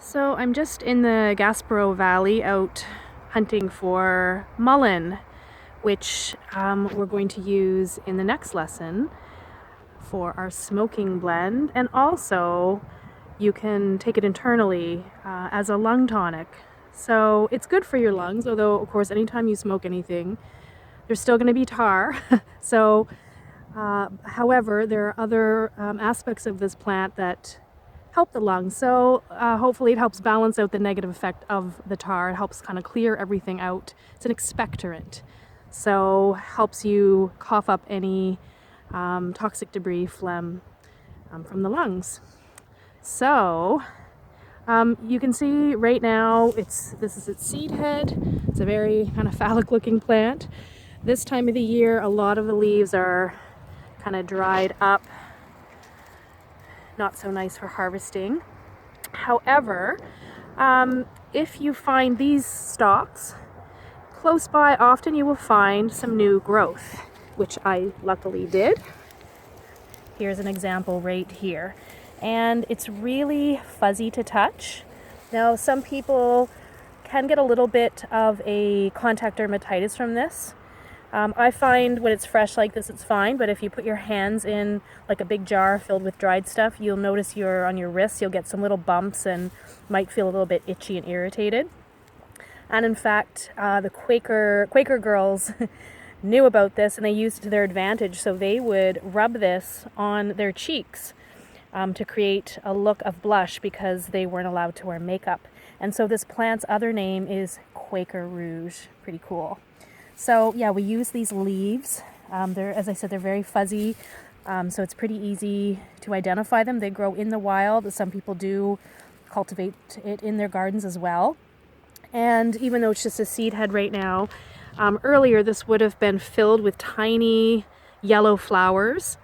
So I'm just in the Gaspereau Valley out hunting for mullein, which we're going to use in the next lesson for our smoking blend. And also you can take it internally as a lung tonic. So it's good for your lungs, although of course anytime you smoke anything, there's still going to be tar. So however, there are other aspects of this plant that help the lungs. So hopefully it helps balance out the negative effect of the tar. It helps kind of clear everything out. It's an expectorant. So helps you cough up any toxic debris, phlegm from the lungs. So you can see right now this is its seed head. It's a very kind of phallic looking plant. This time of the year, a lot of the leaves are kind of dried up. Not so nice for harvesting. However, if you find these stalks close by, often you will find some new growth, which I luckily did. Here's an example right here. And it's really fuzzy to touch. Now, some people can get a little bit of a contact dermatitis from this. I find when it's fresh like this, it's fine, but if you put your hands in like a big jar filled with dried stuff, you'll notice on your wrists, you'll get some little bumps and might feel a little bit itchy and irritated. And in fact, the Quaker girls knew about this and they used it to their advantage. So they would rub this on their cheeks to create a look of blush because they weren't allowed to wear makeup. And so this plant's other name is Quaker Rouge. Pretty cool. So yeah, we use these leaves. As I said, they're very fuzzy, so it's pretty easy to identify them. They grow in the wild. Some people do cultivate it in their gardens as well. And even though it's just a seed head right now, earlier this would have been filled with tiny yellow flowers.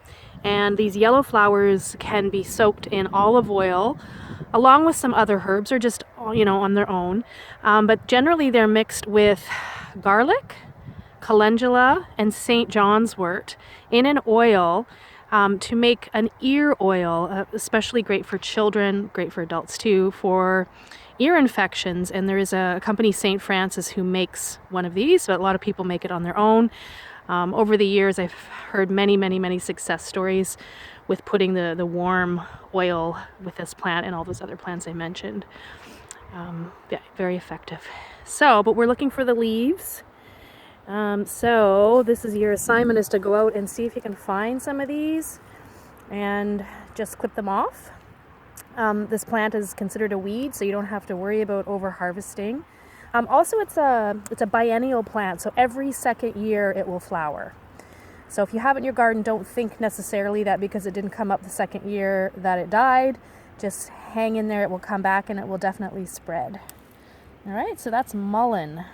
And these yellow flowers can be soaked in olive oil along with some other herbs or just, on their own. But generally they're mixed with garlic, calendula, and St. John's wort in an oil to make an ear oil, especially great for children, great for adults too, for ear infections. And there is a company, St. Francis, who makes one of these, but a lot of people make it on their own. Over the years, I've heard many success stories with putting the warm oil with this plant and all those other plants I mentioned. Yeah, very effective. But we're looking for the leaves. So this is your assignment, is to go out and see if you can find some of these and just clip them off. This plant is considered a weed, so you don't have to worry about over harvesting. Also, it's a biennial plant, so every second year it will flower. So if you have it in your garden, don't think necessarily that because it didn't come up the second year that it died. Just hang in there, it will come back and it will definitely spread. All right, so that's mullein.